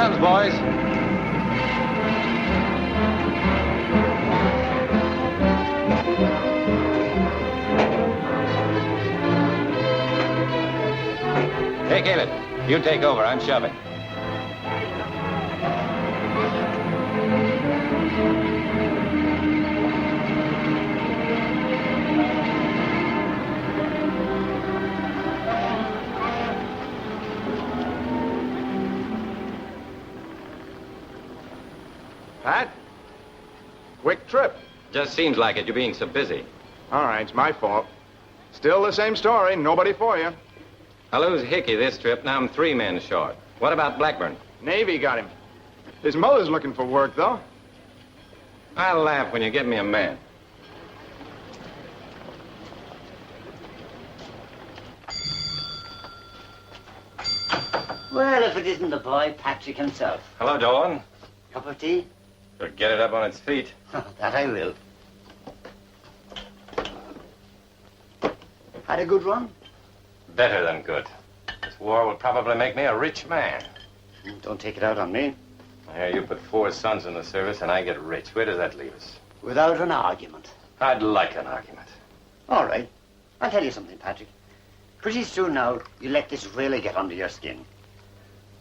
guns, boys. Hey, Caleb, you take over. I'm shoving. Pat? Quick trip. Just seems like it. You're being so busy. All right, it's my fault. Still the same story. Nobody for you. I lose Hickey this trip. Now I'm 3 men short. What about Blackburn? Navy got him. His mother's looking for work, though. I'll laugh when you give me a man. Well, if it isn't the boy, Patrick himself. Hello, Dolan. Cup of tea? Better get it up on its feet. That I will. Had a good run? Better than good. This war will probably make me a rich man. Don't take it out on me. I hear you put 4 sons in the service and I get rich. Where does that leave us? Without an argument. I'd like an argument. All right. I'll tell you something, Patrick. Pretty soon now, you let this really get under your skin.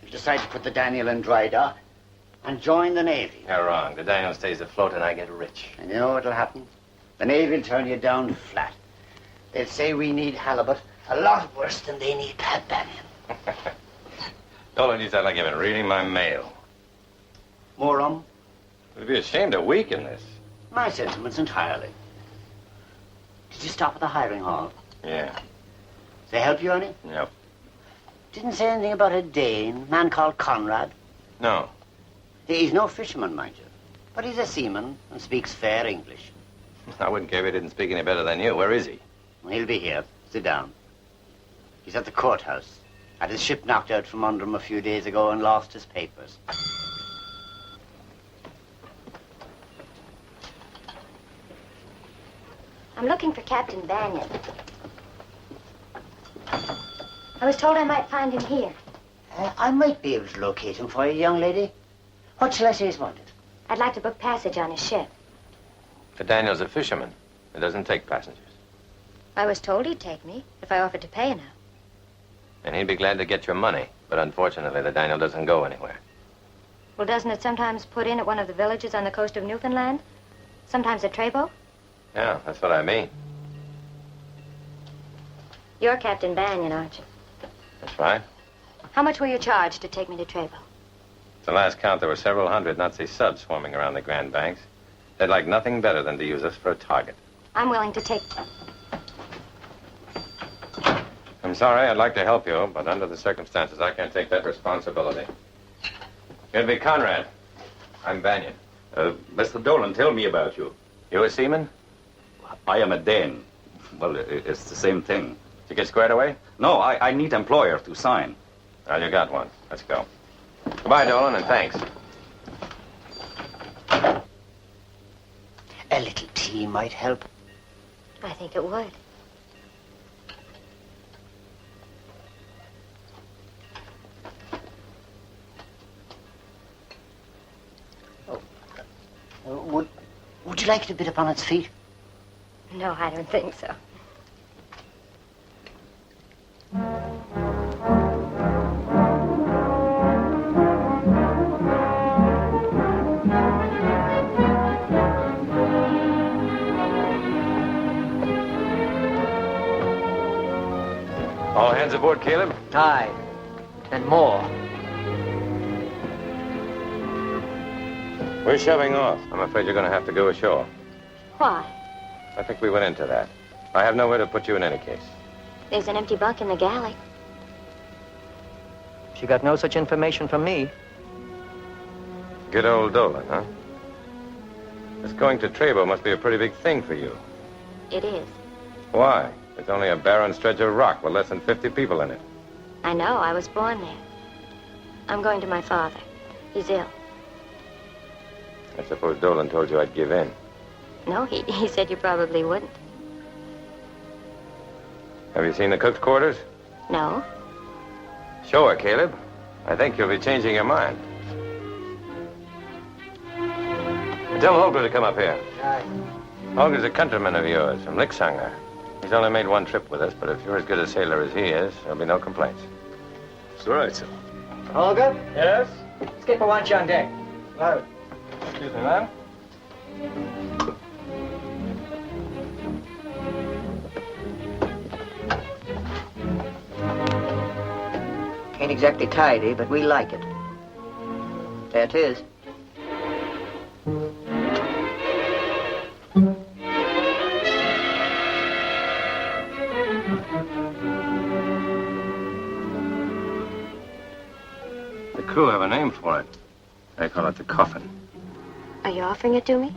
You decide to put the Daniel in dry dock and join the Navy. You're wrong. The Daniel stays afloat and I get rich. And you know what'll happen? The Navy will turn you down flat. They'll say we need halibut a lot worse than they need Pat Banyan. Dolan, you sound like you've been reading my mail. More rum? It'd be a shame to weaken this. My sentiments entirely. Did you stop at the hiring hall? Yeah. They help you any? Yep. Didn't say anything about a Dane, man called Conrad. No. He's no fisherman, mind you. But he's a seaman and speaks fair English. I wouldn't care if he didn't speak any better than you. Where is he? He'll be here. Sit down. He's at the courthouse. Had his ship knocked out from under him a few days ago and lost his papers. I'm looking for Captain Banyan. I was told I might find him here. I might be able to locate him for you, young lady. What shall I say is wanted? I'd like to book passage on his ship. The Daniel's a fisherman. It doesn't take passengers. I was told he'd take me if I offered to pay enough. And he'd be glad to get your money. But unfortunately, the Daniel doesn't go anywhere. Well, doesn't it sometimes put in at one of the villages on the coast of Newfoundland? Sometimes at Trebo? Yeah, that's what I mean. You're Captain Banyan, aren't you? That's right. How much were you charged to take me to Trebo? At the last count, there were several hundred Nazi subs swarming around the Grand Banks. They'd like nothing better than to use us for a target. I'm willing to take... I'm sorry, I'd like to help you, but under the circumstances, I can't take that responsibility. It'll be Conrad. I'm Banyan. Mr. Dolan, tell me about you. You a seaman? I am a Dane. Well, it's the same thing. Did you get squared away? No, I need employer to sign. Well, you got one. Let's go. Goodbye, Dolan, and thanks. A little tea might help. I think it would. Would you like it a bit upon its feet? No, I don't think so. All hands aboard, Caleb? Aye, and more. We're shoving off. I'm afraid you're going to have to go ashore. Why? I think we went into that. I have nowhere to put you in any case. There's an empty bunk in the galley. She got no such information from me. Good old Dolan, huh? This going to Trebo must be a pretty big thing for you. It is. Why? It's only a barren stretch of rock with less than 50 people in it. I know. I was born there. I'm going to my father. He's ill. I suppose Dolan told you I'd give in. No, he said you probably wouldn't. Have you seen the cook's quarters? No? Show her, Caleb. I think you'll be changing your mind. Tell Holger to come up here. Aye. Holger's a countryman of yours from Lixhanger. He's only made one trip with us, but if you're as good a sailor as he is, there'll be no complaints. It's all right, sir. Holger? Yes? Skipper wants you on deck. Hello. Excuse me, ma'am. Ain't exactly tidy, but we like it. There it is. The crew have a name for it. They call it the coffin. Are you offering it to me?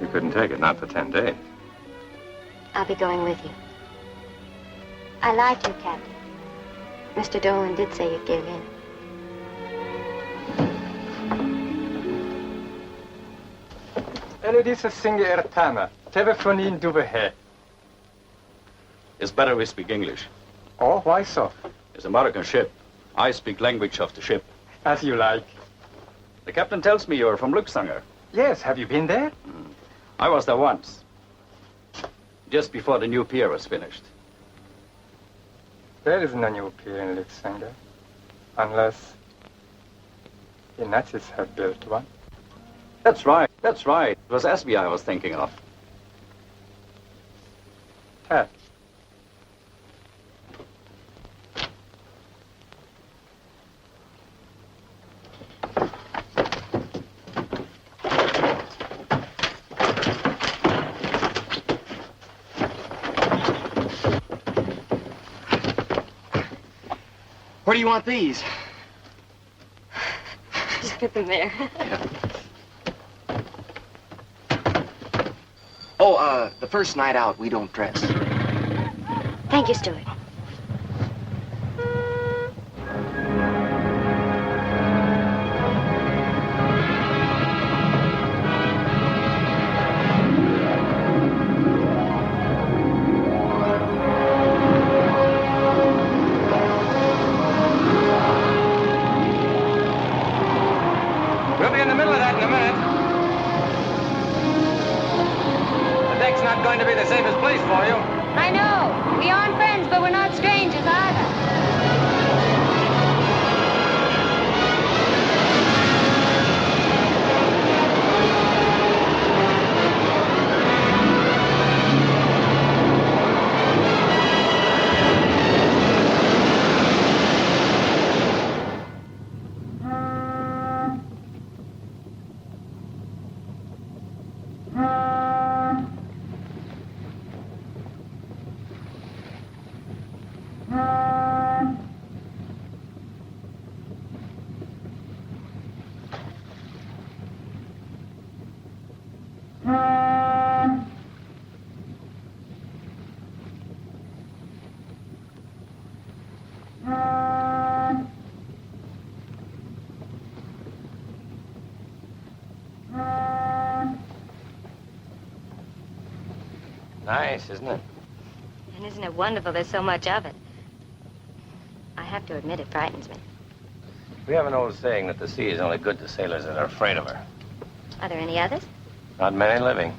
You couldn't take it, not for 10 days. I'll be going with you. I like you, Captain. Mr. Dolan did say you'd give in. Elodie singe ertana. Telefonin duvehe. It's better we speak English. Oh, why so? It's American ship. I speak language of the ship. As you like. The captain tells me you're from Luxembourg. Yes, have you been there? I was there once. Just before the new pier was finished. There is no new pier in Luxembourg. Unless the Nazis have built one. That's right. That's right. It was Esby I was thinking of. Ah. Where do you want these? Just put them there. Oh, the first night out, we don't dress. Thank you, Stuart. We'll be in the middle of that in a minute. The deck's not going to be the safest place for you. I know. We aren't friends, but we're not strangers either. Nice, isn't it? And isn't it wonderful there's so much of it? I have to admit it frightens me. We have an old saying that the sea is only good to sailors that are afraid of her. Are there any others? Not many living.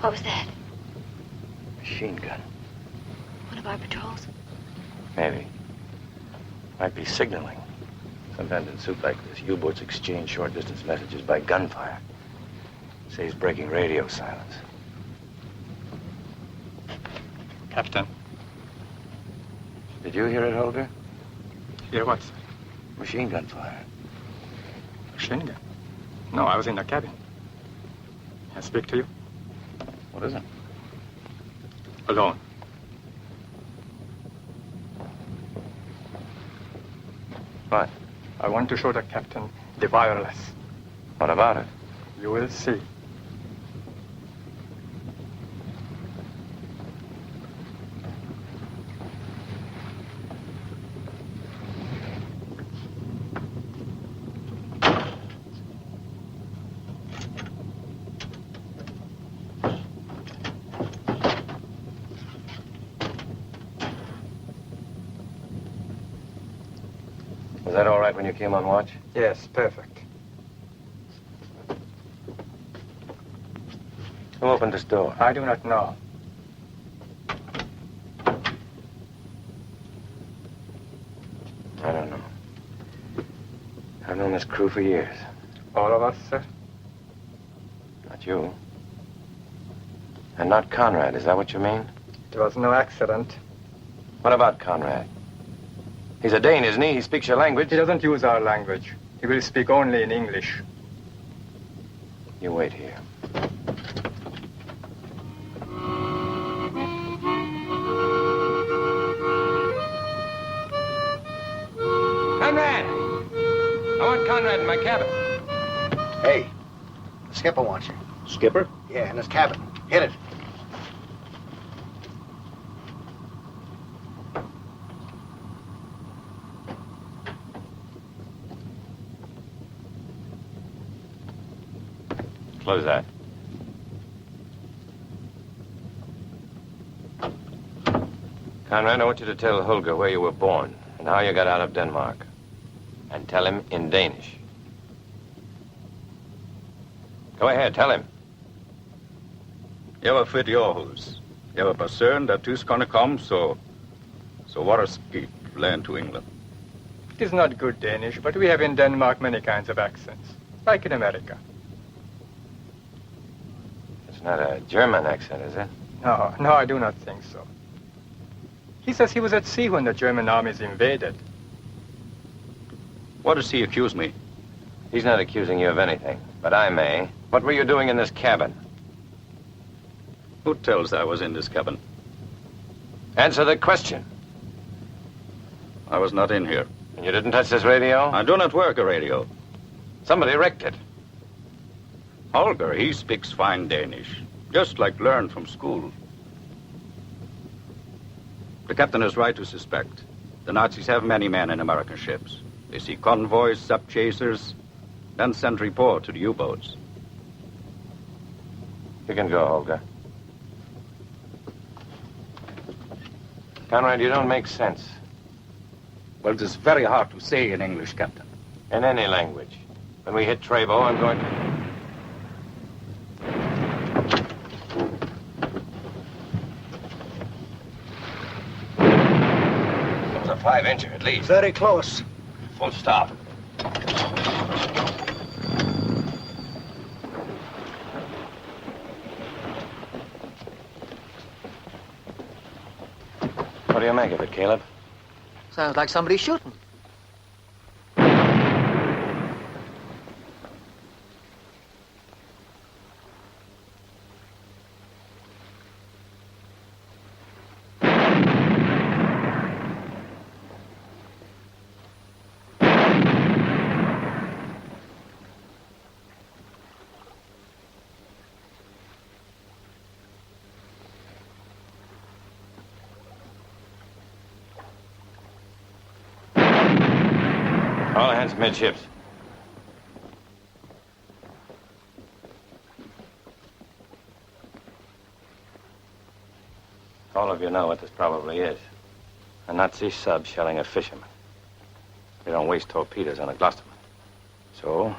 What was that? Machine gun. One of our patrols? Maybe. Might be signaling. Sometimes in suit like this, U-boats exchange short-distance messages by gunfire. Saves breaking radio silence. Captain, Did you hear it, Holger? hear what? Machine gun fire. Machine gun? No, I was in the cabin. Can I speak to you? What is it? Alone. What? I want to show the captain the wireless. What about it? You will see. Was that all right when you came on watch? Yes, perfect. Who opened this door? I do not know. I don't know. I've known this crew for years. All of us, sir? Not you. And not Conrad, is that what you mean? There was no accident. What about Conrad? He's a Dane, isn't he? He speaks your language. He doesn't use our language. He will speak only in English. You wait here. Conrad! I want Conrad in my cabin. Hey, the skipper wants you. Skipper? Yeah, in his cabin. Hit it. Close that. Conrad, I want you to tell Holger where you were born and how you got out of Denmark. And tell him in Danish. Go ahead, tell him. Jeg var født i Aarhus. Jeg var på søen, da tyskerne kom, så var der skib land to England. It is not good Danish, but we have in Denmark many kinds of accents, like in America. It's not a German accent, is it? No, I do not think so. He says he was at sea when the German armies invaded. What does he accuse me? He's not accusing you of anything, but I may. What were you doing in this cabin? Who tells I was in this cabin? Answer the question. I was not in here. And you didn't touch this radio? I do not work a radio. Somebody wrecked it. Holger, he speaks fine Danish, just like learned from school. The captain is right to suspect. The Nazis have many men in American ships. They see convoys, sub-chasers, then send report to the U-boats. You can go, Holger. Conrad, you don't make sense. Well, it is very hard to say in English, Captain. In any language. When we hit Trabo, I'm going to... It was a 5-incher at least. Very close. Full stop. What do you make of it, Caleb? Sounds like somebody shooting. All hands midships. All of you know what this probably is. A Nazi sub shelling a fisherman. They don't waste torpedoes on a Gloucesterman. So,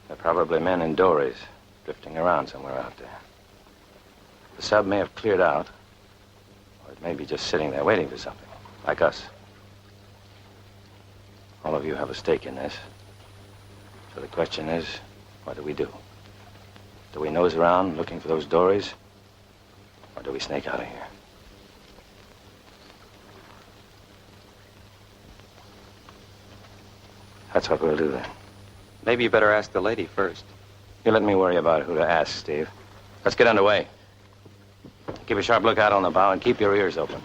they're probably men in dories, drifting around somewhere out there. The sub may have cleared out, or it may be just sitting there waiting for something, like us. All of you have a stake in this. So the question is, what do we do? Do we nose around looking for those dories? Or do we snake out of here? That's what we'll do then. Maybe you better ask the lady first. You let me worry about who to ask, Steve. Let's get underway. Keep a sharp lookout on the bow and keep your ears open.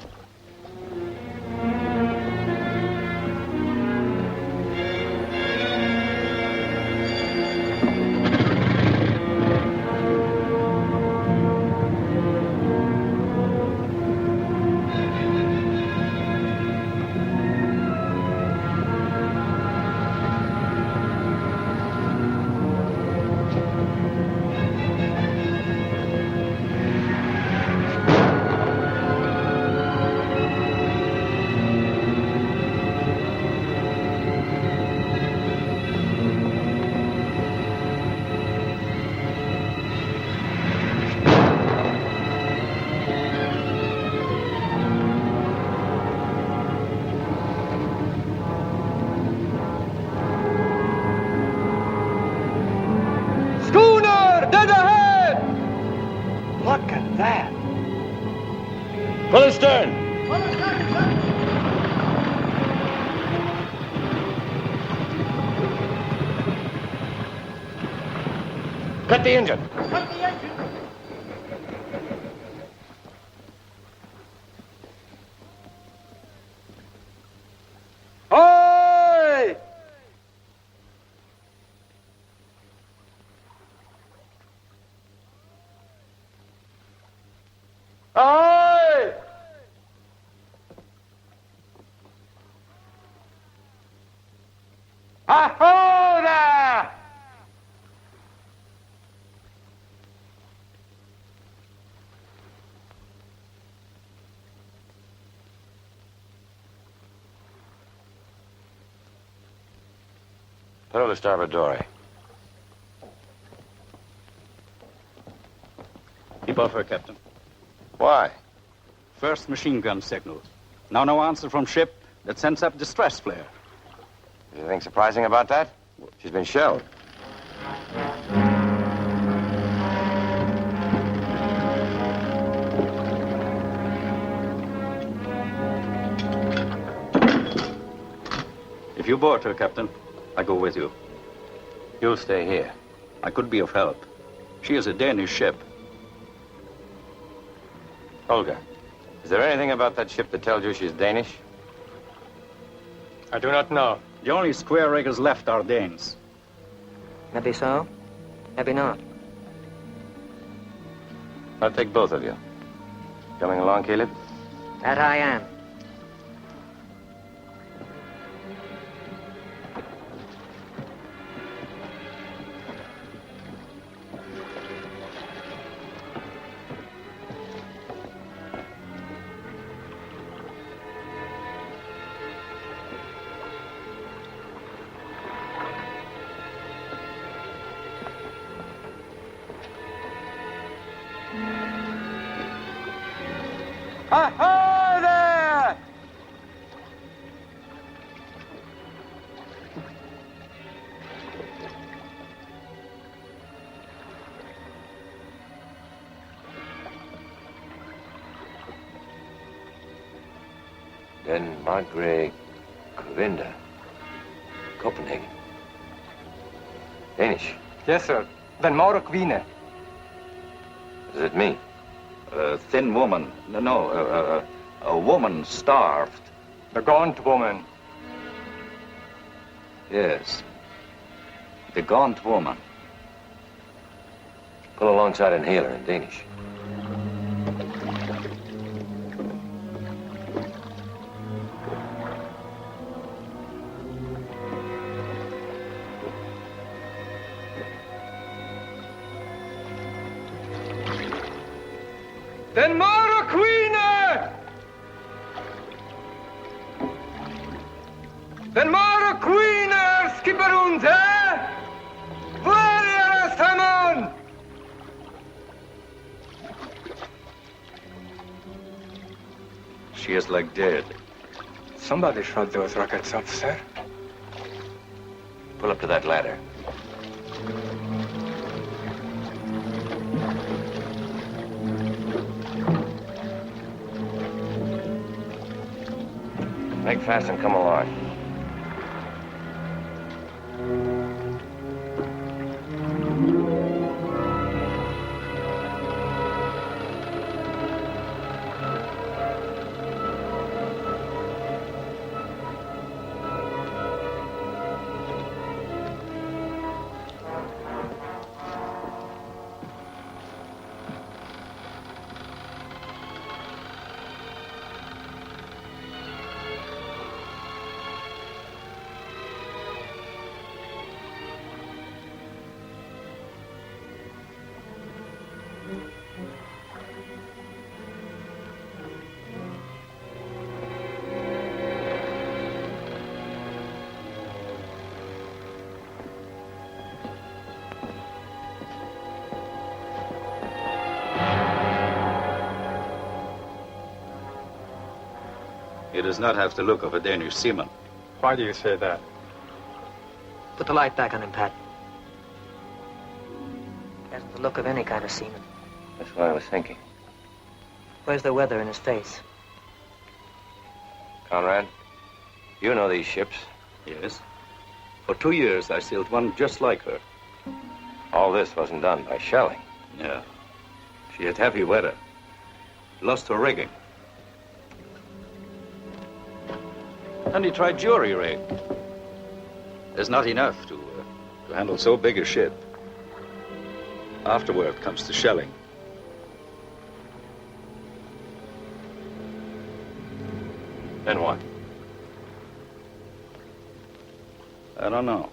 Pull astern. Cut the engine. Ahoy! Ahoy! Ahoy there! Put over the starboard dory. Keep off her, Captain. Why? First machine gun signal. Now no answer from ship. That sends up distress flare. Anything surprising about that? She's been shelled. If you board her, Captain, I go with you. You'll stay here. I could be of help. She is a Danish ship. Olga, is there anything about that ship that tells you she's Danish? I do not know. The only square riggers left are Danes. Maybe so, maybe not. I'll take both of you. Coming along, Caleb? That I am. Ahoy there! Then Margrethe Kovinda, Copenhagen. Danish. Yes, sir. Then Maura Queen. What does it mean? A thin woman. No, a woman starved. The gaunt woman. Yes. The gaunt woman. Pull alongside and hail her in Danish. Den Maura Queen! Den Maura Queen skipper uns, eh? Waar är Simon? She is like dead. Somebody shot those rockets up, sir. Pull up to that ladder. Make fast and come along. He does not have the look of a Danish seaman. Why do you say that? Put the light back on him, Pat. He hasn't the look of any kind of seaman. That's what I was thinking. Where's the weather in his face? Conrad, you know these ships. Yes. For 2 years, I sailed one just like her. All this wasn't done by shelling. Yeah. She had heavy weather. Lost her rigging. And he tried jury rig. There's not enough to handle so big a ship. Afterward comes the shelling. Then what? I don't know.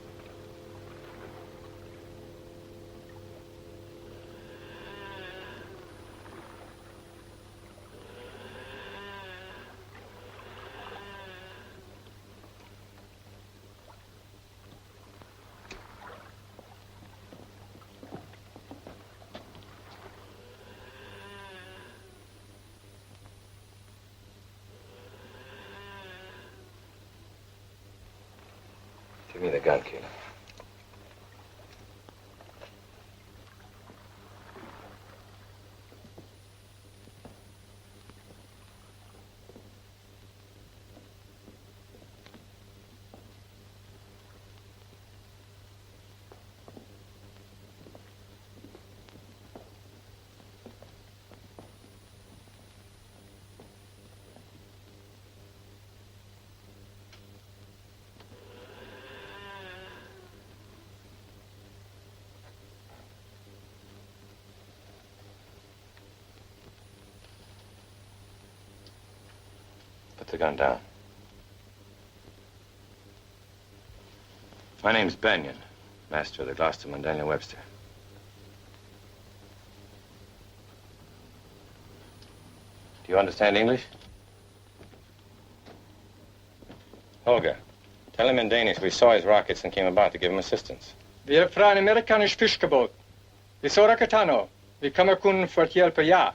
Give me the gun, Keelan. Put the gun down. My name's Benyon, master of the Gloucesterman Daniel Webster. Do you understand English? Holger, tell him in Danish we saw his rockets and came about to give him assistance. Vi är från en amerikansk fiskebåt. Vi såg raketano. Vi kommer kunna för att hjälpa ja.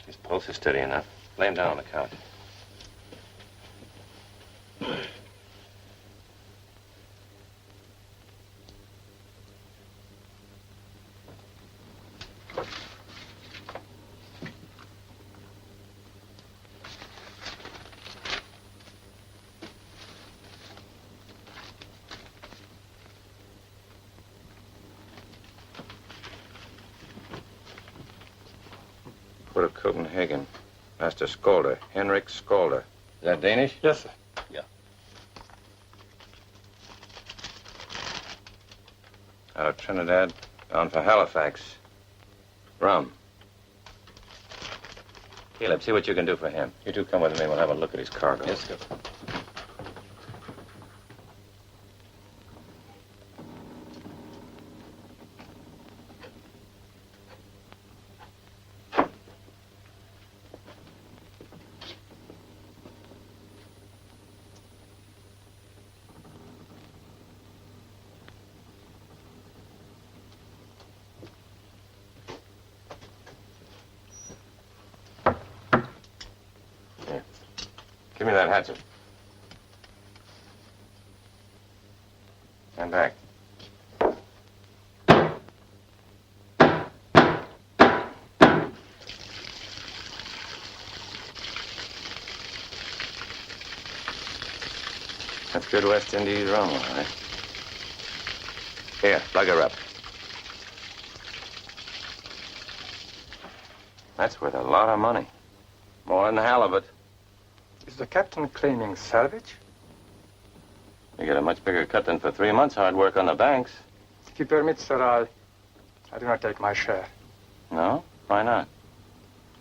His pulse is steady enough. Lay him down on the couch. Port of Copenhagen. Master Skolder. Henrik Skolder. Is that Danish? Yes, sir. Out of Trinidad, bound for Halifax. Rum. Caleb, see what you can do for him. You two come with me. We'll have a look at his cargo. Yes, sir. Give me that hatchet. Stand back. That's good West Indies rum, all right. Here, plug her up. That's worth a lot of money. More than halibut. Is the captain claiming salvage? You get a much bigger cut than for 3 months' hard work on the banks. If you permit, sir, I do not take my share. No? Why not?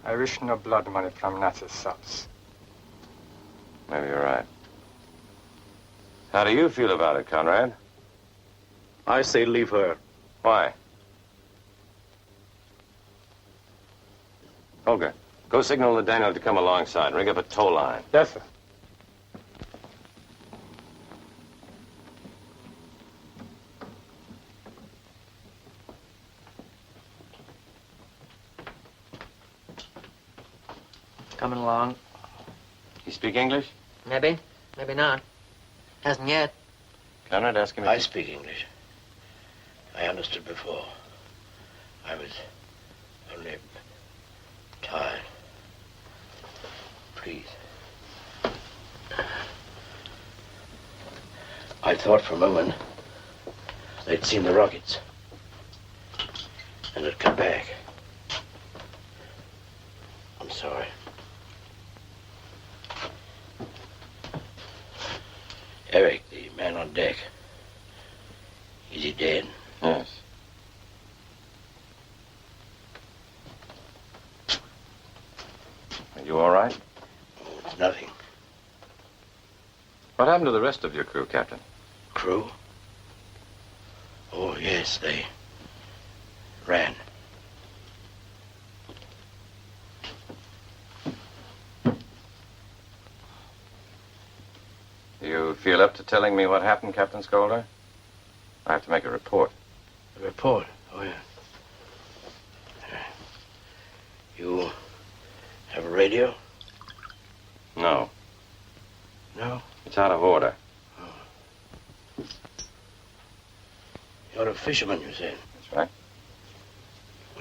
I wish no blood money from Nazi subs. Maybe you're right. How do you feel about it, Conrad? I say leave her. Why? Holger, go signal the Daniel to come alongside and rig up a tow line. Yes, sir. Coming along. You speak English? Maybe. Maybe not. Hasn't yet. Conrad, ask him. I speak English. I understood before. I was only tired. Please. I thought for a moment they'd seen the rockets and had come back. I'm sorry. Eric, the man on deck, is he dead? Yes. Are you all right? Oh, it's nothing. What happened to the rest of your crew, Captain? Crew? Oh, yes, they ran. You feel up to telling me what happened, Captain Scolder? I have to make a report. A report? Oh, yeah. You have a radio? No. No? It's out of order. You're a fisherman, you said. That's right.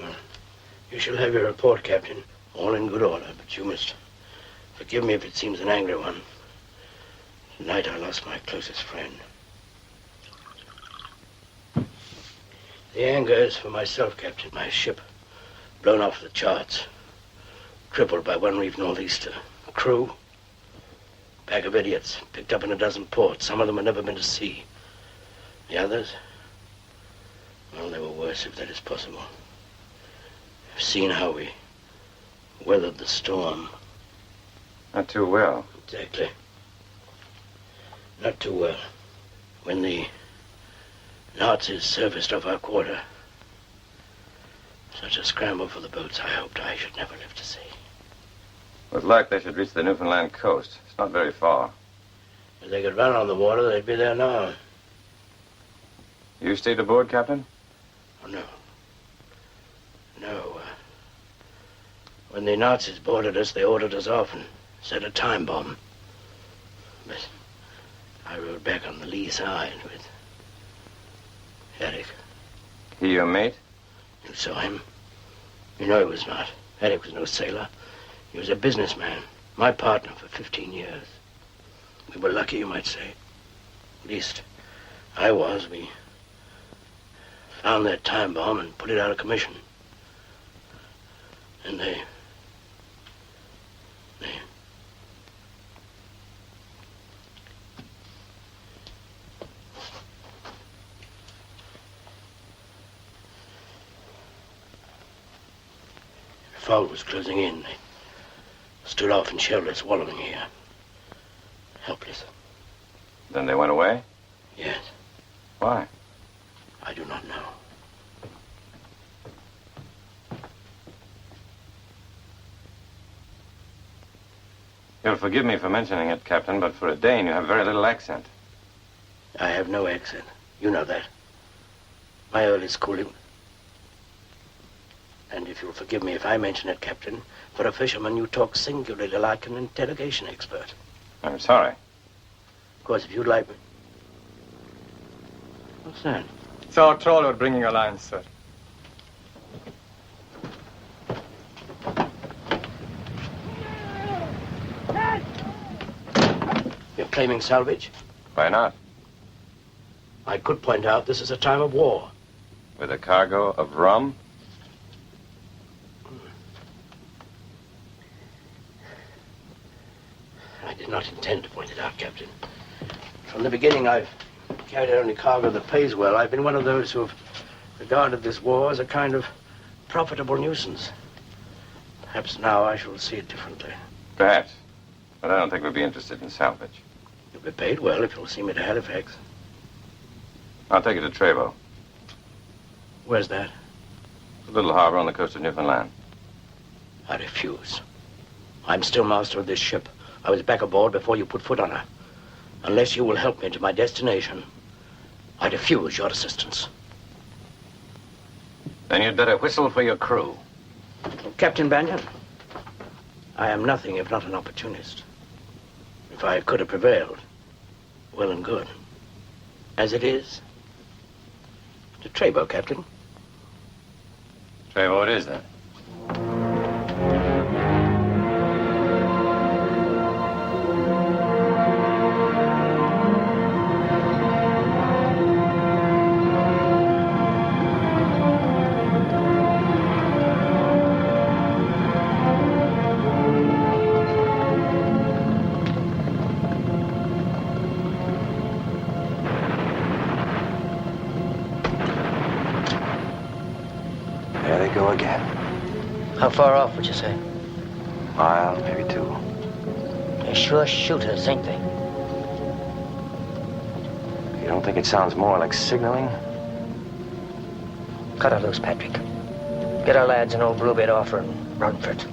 Well, you shall have your report, Captain. All in good order, but you must forgive me if it seems an angry one. Tonight I lost my closest friend. The anger is for myself, Captain. My ship, blown off the charts. Crippled by one reef northeaster. Crew, pack of idiots, picked up in a dozen ports. Some of them had never been to sea. The others, well, they were worse, if that is possible. I've seen how we weathered the storm. Not too well. Exactly. Not too well. When the Nazis surfaced off our quarter, such a scramble for the boats, I hoped I should never live to see. With luck, they should reach the Newfoundland coast. It's not very far. If they could run on the water, they'd be there now. You stayed aboard, Captain? Oh, no. No. When the Nazis boarded us, they ordered us off and set a time bomb. But I rode back on the lee side with Eric. He your mate? You saw him? You know he was not. Eric was no sailor. He was a businessman. My partner for 15 years. We were lucky, you might say. At least, I was. We found that time bomb and put it out of commission. And they The fog was closing in. They stood off and shelled us, wallowing here. Helpless. Then they went away? Yes. Why? I do not know. You'll forgive me for mentioning it, Captain, but for a Dane, you have very little accent. I have no accent. You know that. My early schooling. And if you'll forgive me if I mention it, Captain, for a fisherman, you talk singularly like an interrogation expert. I'm sorry. Of course, if you'd like me... What's that? It's our trawler bringing a line, sir. You're claiming salvage? Why not? I could point out this is a time of war. With a cargo of rum? I did not intend to point it out, Captain. From the beginning, I've carried only cargo that pays well. I've been one of those who have regarded this war as a kind of profitable nuisance. Perhaps now I shall see it differently. Perhaps. But I don't think we'll be interested in salvage. You'll be paid well if you'll see me to Halifax. I'll take you to Trevo, Where's that? a little harbor on the coast of Newfoundland. I refuse. I'm still master of this ship. I was back aboard before you put foot on her. Unless you will help me to my destination, I refuse your assistance. Then you'd better whistle for your crew. Captain Banyan, I am nothing if not an opportunist. If I could have prevailed, well and good. As it is, to Trebo, Captain. Trey, what is that? There they go again. How far off would you say? Mile, maybe 2. They're sure shooters, ain't they? You don't think it sounds more like signaling? Cut her loose, Patrick. Get our lads an old bluebird offer and run for it.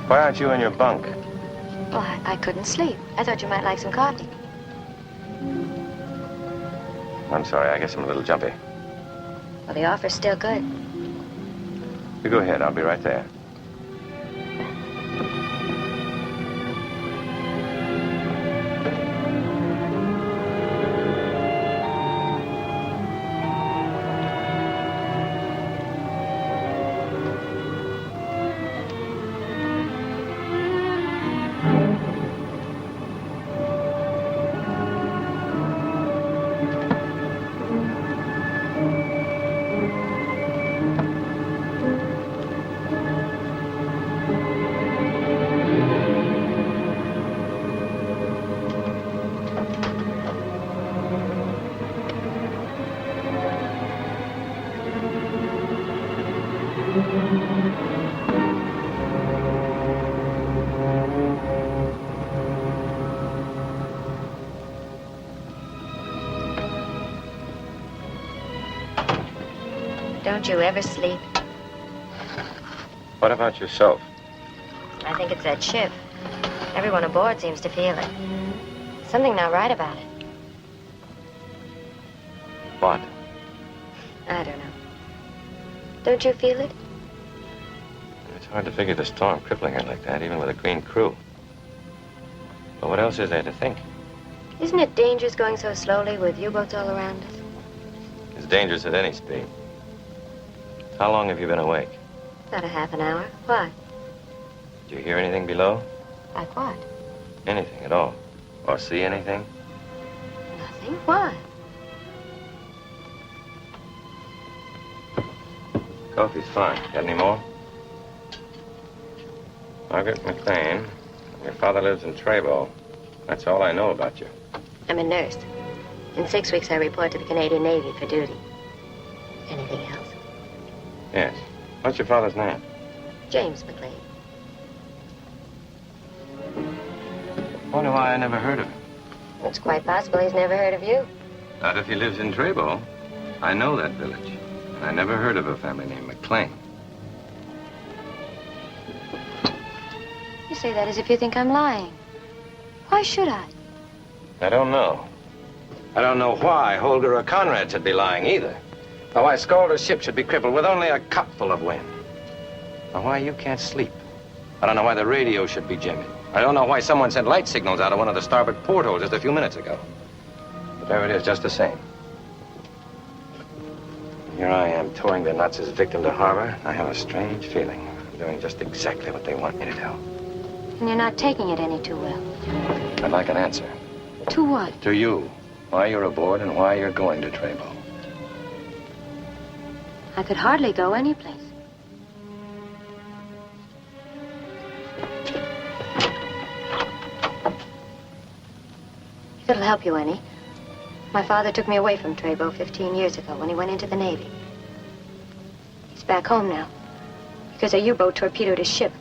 Why aren't you in your bunk? Well, I couldn't sleep. I thought you might like some coffee. I'm sorry, I guess I'm a little jumpy. Well, the offer's still good. You go ahead, I'll be right there. Don't you ever sleep? What about yourself? I think it's that ship. Everyone aboard seems to feel it. Something not right about it. What? I don't know. Don't you feel it? It's hard to figure the storm crippling her like that, even with a green crew. But what else is there to think? Isn't it dangerous going so slowly with U-boats all around us? It's dangerous at any speed. How long have you been awake? About a half an hour. Why? Did you hear anything below? Like what? Anything at all? Or see anything? Nothing. Why? Coffee's fine. Got any more? Margaret McLean. Your father lives in Trebo. That's all I know about you. I'm a nurse. In 6 weeks, I report to the Canadian Navy for duty. Anything else? Yes. What's your father's name? James McLean. Wonder why I never heard of him. It's quite possible he's never heard of you. Not if he lives in Trebo. I know that village. And I never heard of a family named McLean. You say that as if you think I'm lying. Why should I? I don't know. I don't know why Holger or Conrad should be lying either. Or why Scalder's ship should be crippled with only a cupful of wind. Or why you can't sleep. I don't know why the radio should be jimming. I don't know why someone sent light signals out of one of the starboard portholes just a few minutes ago. But there it is, just the same. Here I am, towing the Nazis' victim to harbor. I have a strange feeling. I'm doing just exactly what they want me to do. And you're not taking it any too well. I'd like an answer. To what? To you. Why you're aboard and why you're going to Trebo. I could hardly go anyplace. If it'll help you any, my father took me away from Trebo 15 years ago when he went into the Navy. He's back home now because a U-boat torpedoed his ship.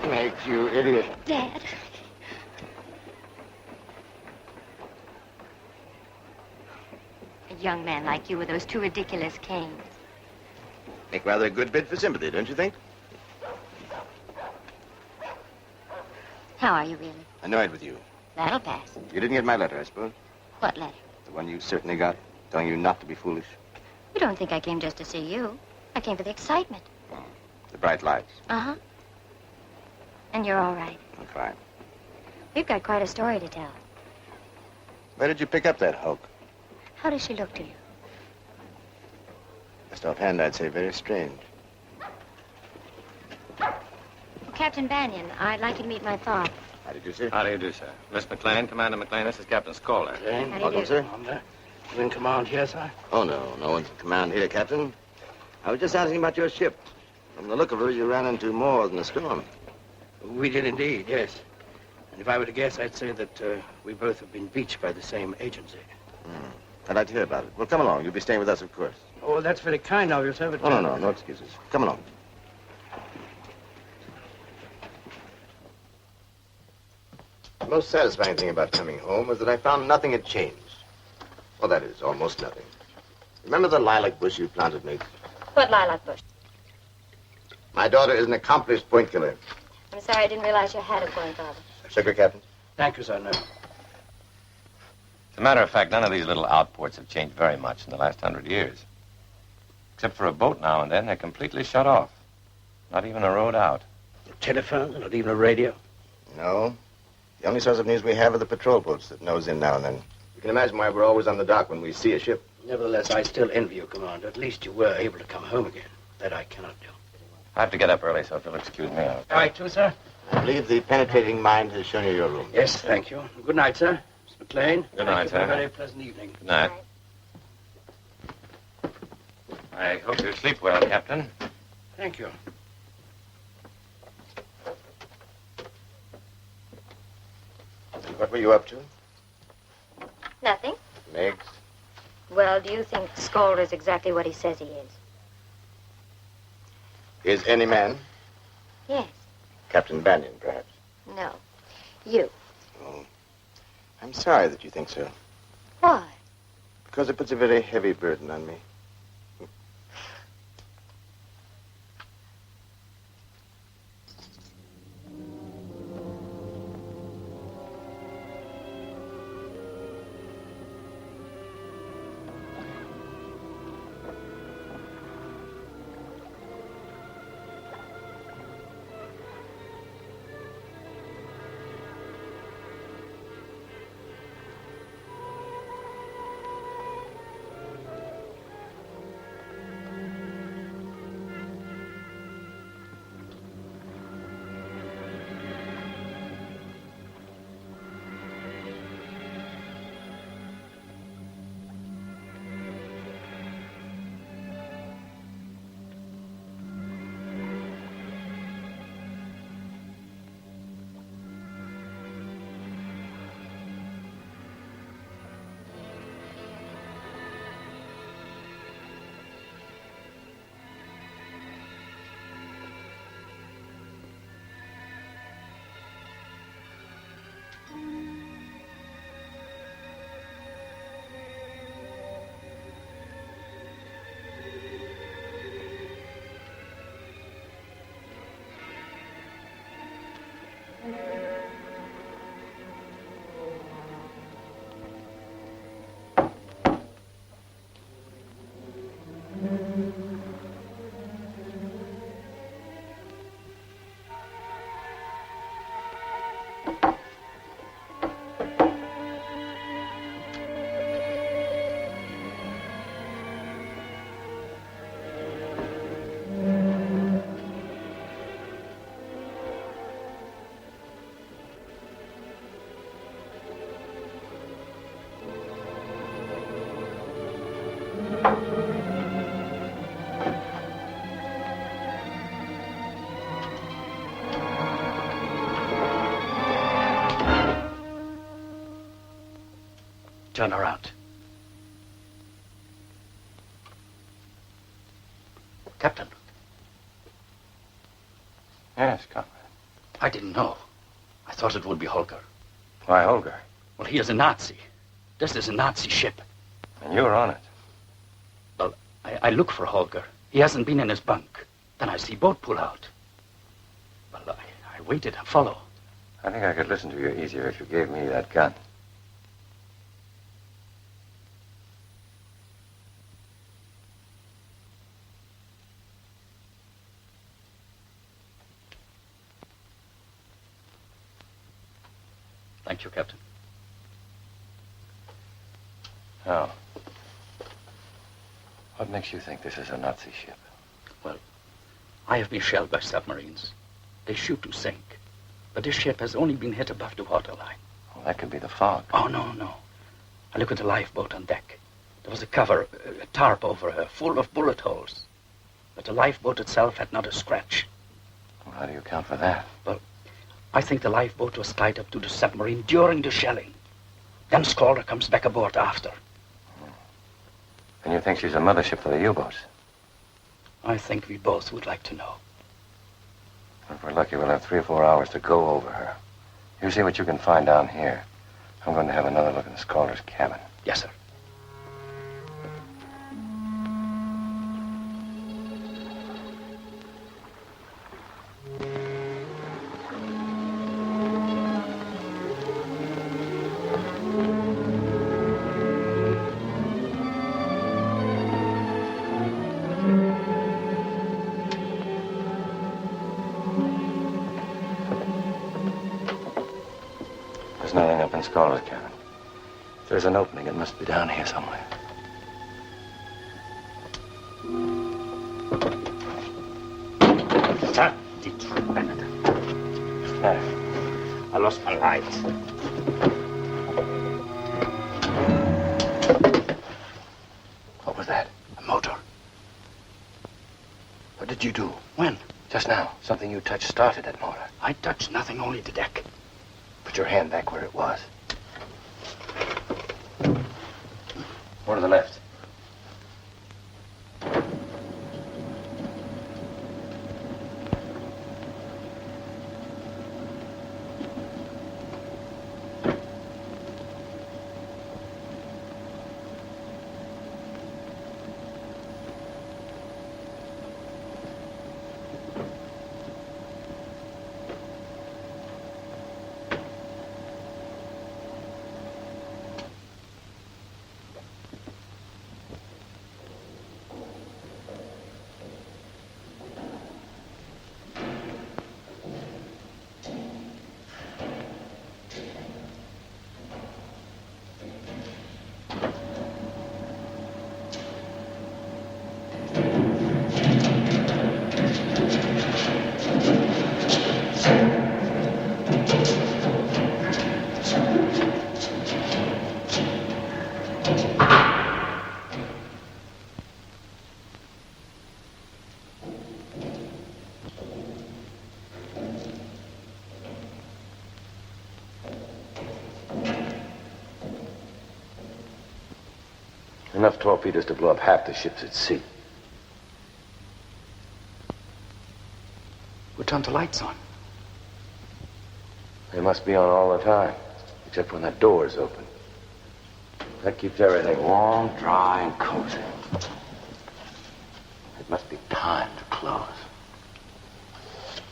Makes you idiot. Dad. A young man like you with those two ridiculous canes. Make rather a good bid for sympathy, don't you think? How are you really? Annoyed with you. That'll pass. You didn't get my letter, I suppose. What letter? The one you certainly got, telling you not to be foolish. You don't think I came just to see you. I came for the excitement. The bright lights. Uh-huh. And you're all right. I'm fine. We've got quite a story to tell. Where did you pick up that hulk? How does she look to you? Just offhand, I'd say very strange. Captain Banyan, I'd like you to meet my father. How did you, sir? How do you do, sir? Miss McLean, Commander McLean, this is Captain Scoller. Jane, How do you Welcome, do? sir. Commander. You in command here, sir? Oh, no. No one's in command here, Captain. I was just asking about your ship. From the look of her, you ran into more than a storm. We did indeed, yes. And if I were to guess, I'd say that we both have been beached by the same agency. I'd like to hear about it. Well, come along. You'll be staying with us, of course. Oh, that's very kind of you, sir, but... Oh, no excuses. Come along. The most satisfying thing about coming home was that I found nothing had changed. Well, that is, almost nothing. Remember the lilac bush you planted, mate? What lilac bush? My daughter is an accomplished point killer. I'm sorry I didn't realize you had a point, Father. Sugar, Captain? Thank you, sir, no. As a matter of fact, none of these little outports have changed very much in the last 100 years. Except for a boat now and then, they're completely shut off. Not even a road out. A telephone, not even a radio? No. The only source of news we have are the patrol boats that nose in now and then. You can imagine why we're always on the dock when we see a ship. Nevertheless, I still envy you, Commander. At least you were able to come home again. That I cannot do. I have to get up early, so if you'll excuse me, I'll... All right, too, sir? I believe the penetrating mind has shown you your room. Yes, thank you. Good night, sir. Miss McLean. Good night, Thank you for sir. a very pleasant evening. Good night. I hope you sleep well, Captain. Thank you. And what were you up to? Nothing. Eggs? Well, do you think Scold is exactly what he says he is? Is any man? Yes. Captain Banyan, perhaps. No. You. Oh. I'm sorry that you think so. Why? Because it puts a very heavy burden on me. Turn around. Captain. Yes, Conrad. I didn't know. I thought it would be Holger. Why, Holger? Well, he is a Nazi. This is a Nazi ship. And you're on it. Well, I look for Holger. He hasn't been in his bunk. Then I see boat pull out. Well, I waited and follow. I think I could listen to you easier if you gave me that gun. Thank you, Captain. Now, what makes you think this is a Nazi ship? Well, I have been shelled by submarines. They shoot to sink. But this ship has only been hit above the waterline. Well, that could be the fog. Oh, no. I look at the lifeboat on deck. There was a cover, a tarp over her, full of bullet holes. But the lifeboat itself had not a scratch. Well, how do you account for that? Well, I think the lifeboat was tied up to the submarine during the shelling. Then Scalder comes back aboard after. And you think she's a mothership for the U-boats? I think we both would like to know. If we're lucky, we'll have 3 or 4 hours to go over her. You see what you can find down here. I'm going to have another look in Scalder's cabin. Yes, sir. There's nothing up in Scalder's cabin. If there's an opening, it must be down here somewhere. Start the truck, Bennett. I lost my light. What was that? A motor. What did you do? When? Just now. Something you touched started that motor. I touched nothing, only the deck. Put your hand back where it was. More to the left. Enough torpedoes to blow up half the ships at sea. Who turned the lights on? They must be on all the time, except when the door's open. That keeps everything warm, dry, and cozy. It must be time to close.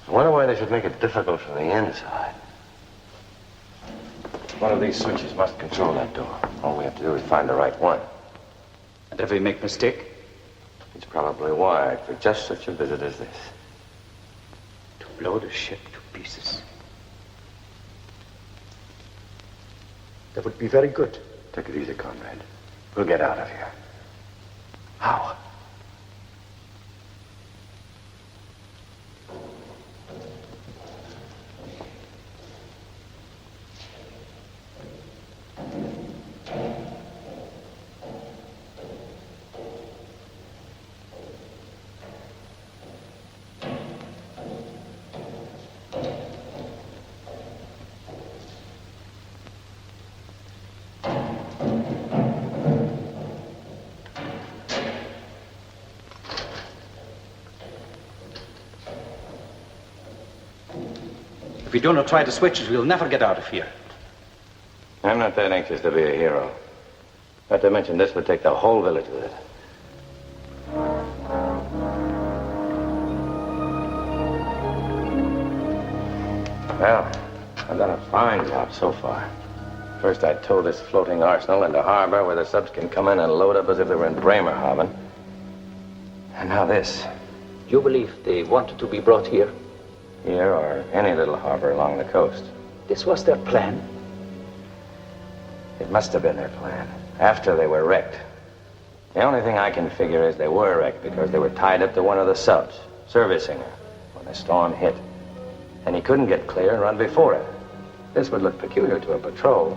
I wonder why they should make it difficult from the inside. One of these switches must control that door. All we have to do is find the right one. And if we make mistake? It's probably wired for just such a visit as this. To blow the ship to pieces. That would be very good. Take it easy, Conrad. We'll get out of here. How? If we do not try to switch it, we'll never get out of here. I'm not that anxious to be a hero. Not to mention this would take the whole village with it. Well, I've done a fine job so far. First, I towed this floating arsenal into harbor where the subs can come in and load up as if they were in Bremerhaven. And now this. You believe they wanted to be brought here? Here or any little harbor along the coast. This was their plan? It must have been their plan. After they were wrecked. The only thing I can figure is they were wrecked because they were tied up to one of the subs, servicing her, when the storm hit. And he couldn't get clear and run before it. This would look peculiar to a patrol.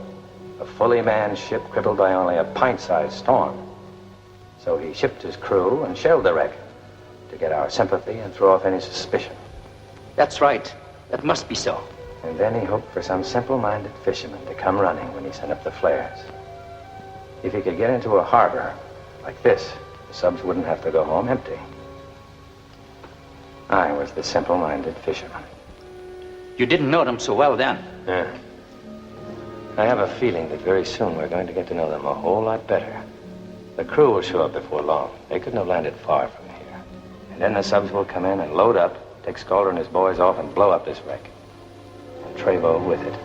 A fully manned ship crippled by only a pint-sized storm. So he shipped his crew and shelled the wreck to get our sympathy and throw off any suspicion. That's right. That must be so. And then he hoped for some simple-minded fisherman to come running when he sent up the flares. If he could get into a harbor like this, the subs wouldn't have to go home empty. I was the simple-minded fisherman. You didn't know them so well then. Yeah. I have a feeling that very soon we're going to get to know them a whole lot better. The crew will show up before long. They couldn't have landed far from here. And then the subs will come in and load up, take Scalder and his boys off and blow up this wreck. And Trevo with it.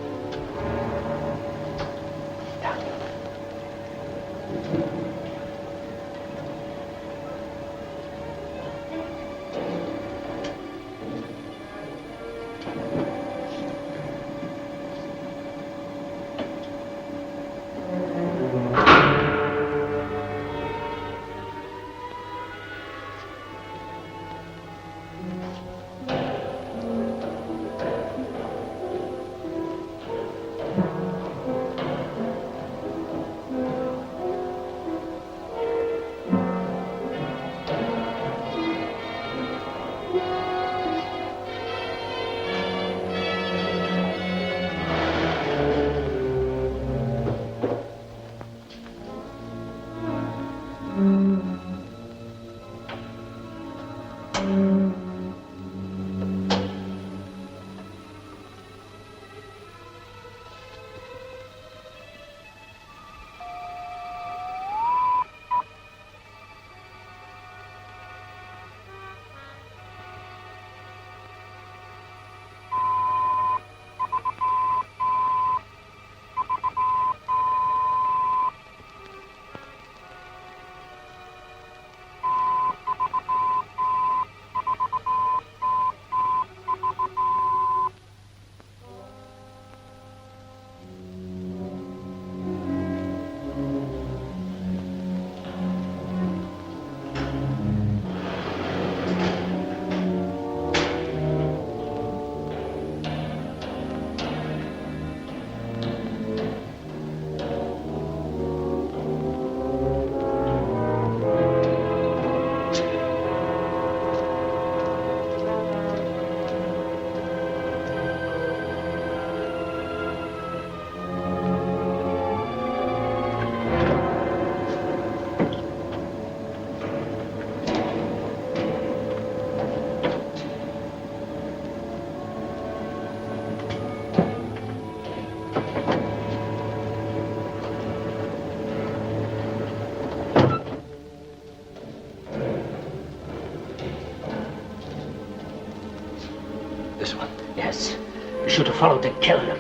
Should have followed and killed him.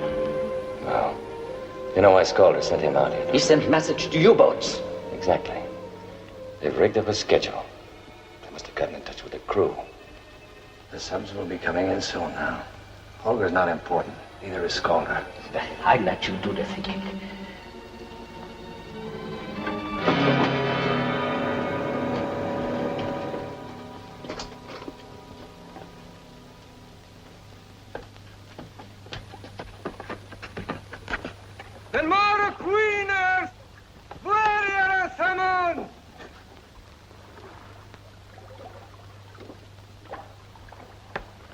Well, you know why Scalder sent him out here? He sent message to U-boats. Exactly. They've rigged up a schedule. They must have gotten in touch with the crew. The subs will be coming in soon now. Holger's not important. Neither is Scalder. I'd let you do the thinking.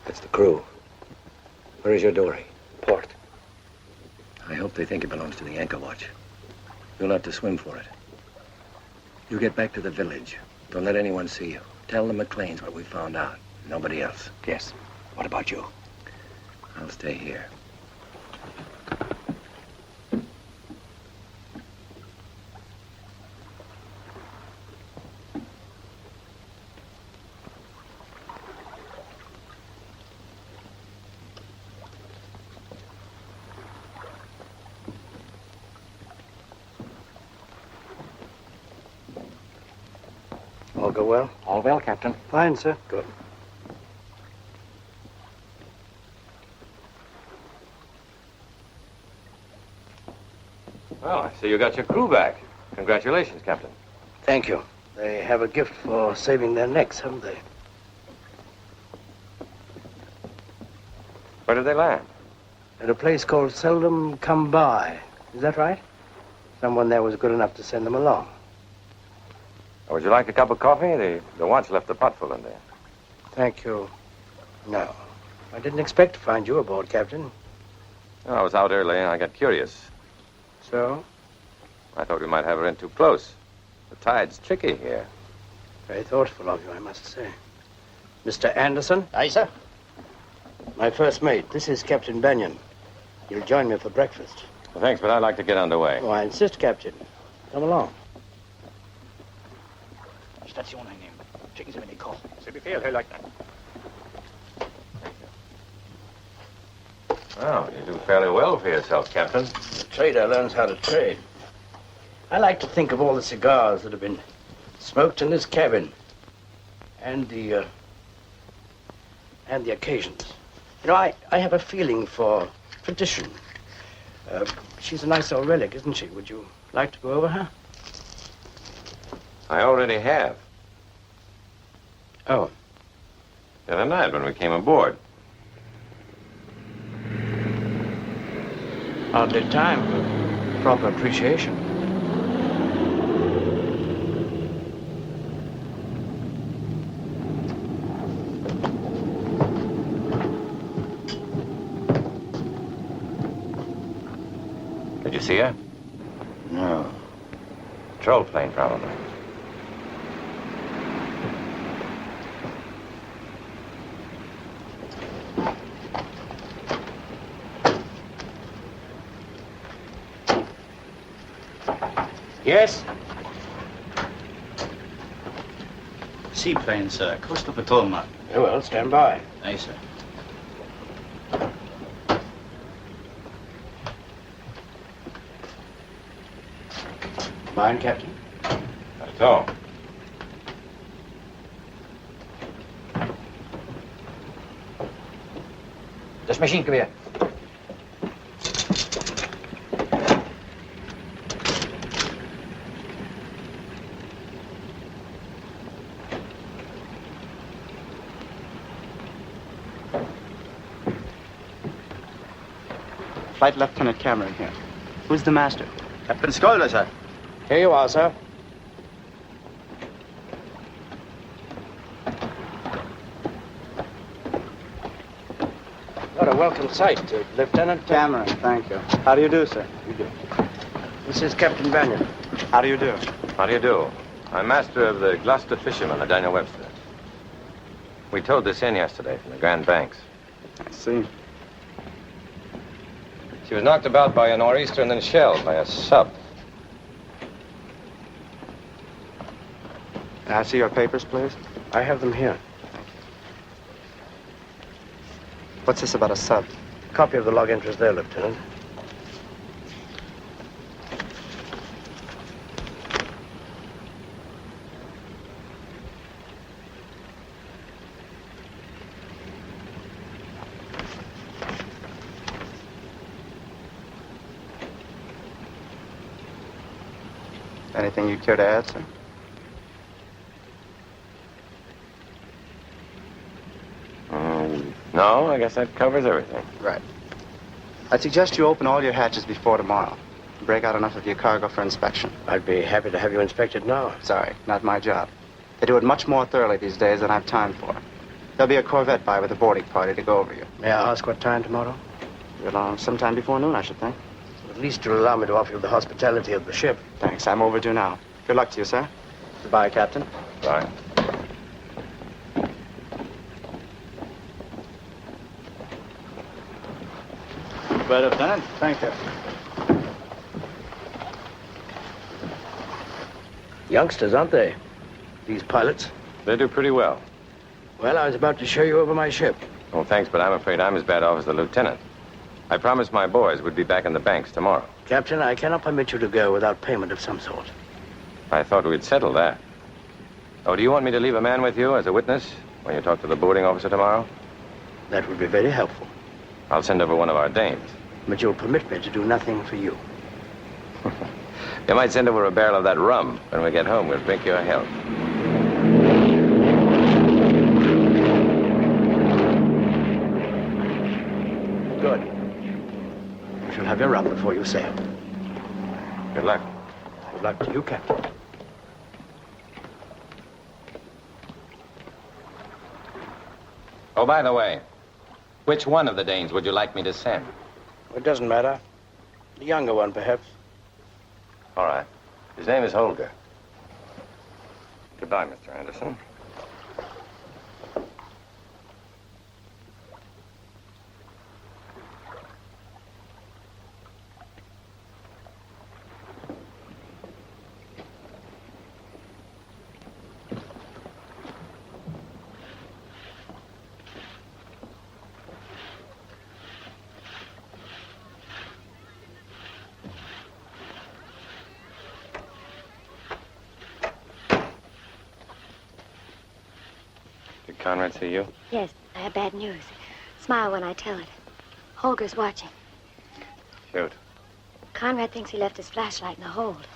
That's the crew. Where is your dory? Port. I hope they think it belongs to the anchor watch. You'll have to swim for it. You get back to the village. Don't let anyone see you. Tell the McLeans what we found out. Nobody else. Yes. What about you? I'll stay here. All go well? All well, Captain. Fine, sir. Good. Well, I see you got your crew back. Congratulations, Captain. Thank you. They have a gift for saving their necks, haven't they? Where did they land? At a place called Seldom Come By. Is that right? Someone there was good enough to send them along. Would you like a cup of coffee? The watch left the pot full in there. Thank you. No. I didn't expect to find you aboard, Captain. Oh, I was out early and I got curious. So? I thought we might have her in too close. The tide's tricky here. Very thoughtful of you, I must say. Mr. Anderson? Aye, sir. My first mate. This is Captain Benyon. You'll join me for breakfast. Well, thanks, but I'd like to get underway. Oh, I insist, Captain. Come along. Stationen nehmen. Schicken Sie mir die Koch. Sie Befehl, Herr Leutnant. Well, you do fairly well for yourself, Captain. The trader learns how to trade. I like to think of all the cigars that have been smoked in this cabin. And the occasions. You know, I have a feeling for tradition. She's a nice old relic, isn't she? Would you like to go over her? I already have. Oh. The other night when we came aboard. Hardly time for proper appreciation. Did you see her? No. Patrol plane, probably. Yes? Seaplane, sir. Coastal Patrolman. Very well, stand by. Aye, sir. Mine, Captain. That's all. Das Maschinengewehr. Flight Lieutenant Cameron here. Who's the master? Captain Scolder, sir. Here you are, sir. What a welcome sight, Lieutenant Cameron, thank you. How do you do, sir? You do. This is Captain Benyon. How do you do? How do you do? I'm master of the Gloucester fisherman, the Daniel Webster. We towed this in yesterday from the Grand Banks. I see. She was knocked about by a nor'easter and then shelled by a sub. May I see your papers, please? I have them here. What's this about a sub? Copy of the log entries there, Lieutenant. Anything you care to add, sir? No, I guess that covers everything. Right. I'd suggest you open all your hatches before tomorrow. Break out enough of your cargo for inspection. I'd be happy to have you inspected now. Sorry, not my job. They do it much more thoroughly these days than I have time for. There'll be a Corvette by with a boarding party to go over you. May I ask what time tomorrow? Sometime before noon, I should think. At least you'll allow me to offer you the hospitality of the ship. Thanks, I'm overdue now. Good luck to you, sir. Goodbye, Captain. Bye. Well, Lieutenant. Thank you. Youngsters, aren't they? These pilots. They do pretty well. Well, I was about to show you over my ship. Oh, thanks, but I'm afraid I'm as bad off as the lieutenant. I promised my boys we'd be back in the banks tomorrow. Captain, I cannot permit you to go without payment of some sort. I thought we'd settle that. Oh, do you want me to leave a man with you as a witness when you talk to the boarding officer tomorrow? That would be very helpful. I'll send over one of our dames. But you'll permit me to do nothing for you. You might send over a barrel of that rum. When we get home, we'll drink your health. Good. You shall have your rum before you sail. Good luck. Good luck to you, Captain. Oh, by the way, which one of the Danes would you like me to send? It doesn't matter. The younger one, perhaps. All right. His name is Holger. Goodbye, Mr. Anderson. Did Conrad see you? Yes, I have bad news. Smile when I tell it. Holger's watching. Shoot. Conrad thinks he left his flashlight in the hold.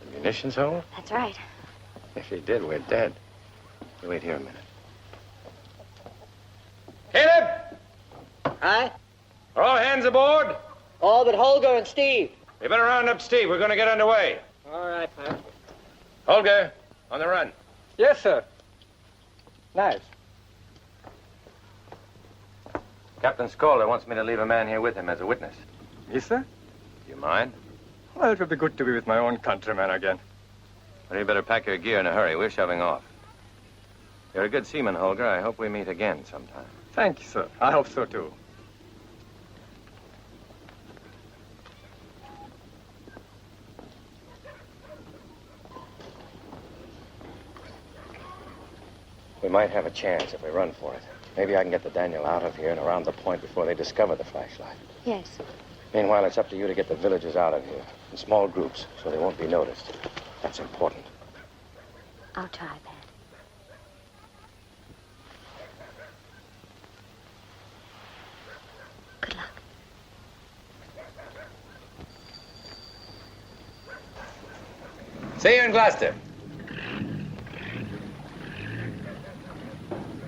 The munitions hole? That's right. If he did, we're dead. You wait here a minute. Caleb! Aye? Are all hands aboard? All but Holger and Steve. You better round up Steve. We're going to get underway. All right, Pat. Holger, on the run. Yes, sir. Nice. Captain Scalder wants me to leave a man here with him as a witness. Yes, sir? Do you mind? Well, it would be good to be with my own countrymen again. Well, you better pack your gear in a hurry. We're shoving off. You're a good seaman, Holger. I hope we meet again sometime. Thank you, sir. I hope so, too. We might have a chance if we run for it. Maybe I can get the Daniel out of here and around the point before they discover the flashlight. Yes. Meanwhile, it's up to you to get the villagers out of here in small groups so they won't be noticed. That's important. I'll try that. Good luck. See you in Gloucester.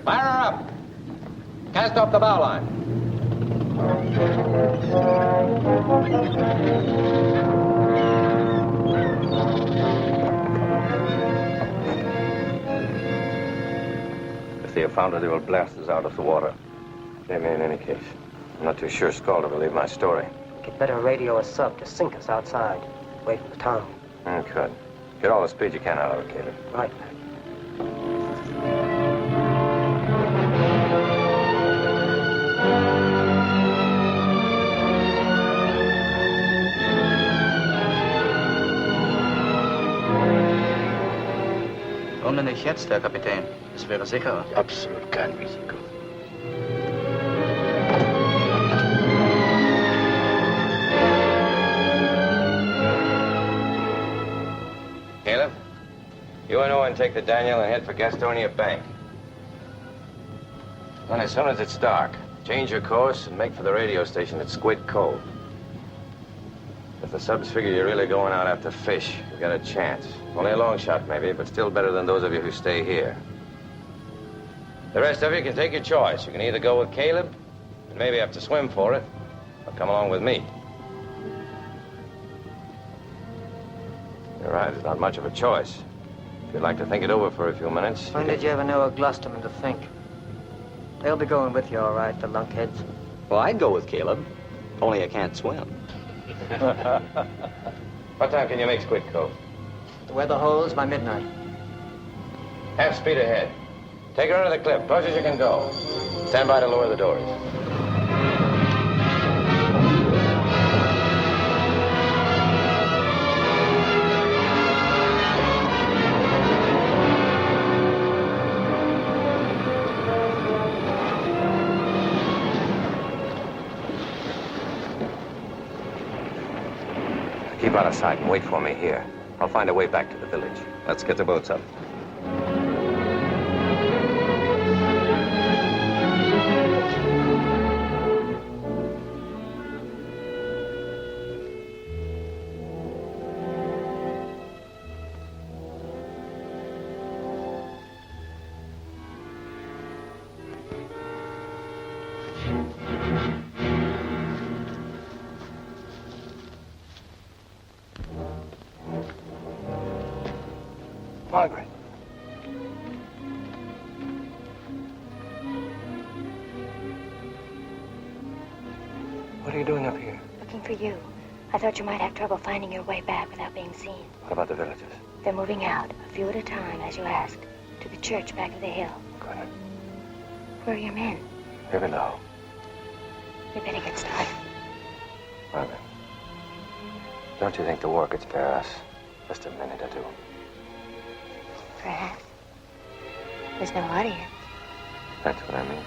Fire her up. Cast off the bow line. If they have found her, they will blast us out of the water. They may in any case. I'm not too sure Scalder will believe my story. Get better radio a sub to sink us outside, away from the town. Good. Get all the speed you can out of it, Caleb. Right. Warum denn nicht jetzt, Herr Kapitän? Es wäre sicherer. Absolut kein Risiko. Caleb, you and Owen take the Daniel and head for Gastonia Bank. Then as soon as it's dark, change your course and make for the radio station at Squid Cove. If the subs figure you're really going out after fish, you've got a chance. Only a long shot, maybe, but still better than those of you who stay here. The rest of you can take your choice. You can either go with Caleb, and maybe have to swim for it, or come along with me. You're right, it's not much of a choice. If you'd like to think it over for a few minutes... When did you ever know a Gloucesterman to think? They'll be going with you, all right, the lunkheads. Well, I'd go with Caleb. Only I can't swim. What time can you make Squid Cove? The weather holds by midnight. Half speed ahead. Take her under the cliff, close as you can go. Stand by to lower the doors. keep out of sight and wait for me here. I'll find a way back to the village. Let's get the boats up. Margaret. What are you doing up here? Looking for you. I thought you might have trouble finding your way back without being seen. What about the villagers? They're moving out, a few at a time, as you asked, to the church back of the hill. Good. Where are your men? Here below. We better get started. Margaret, don't you think the war could spare us just a minute or two? Perhaps. There's no audience. That's what I mean.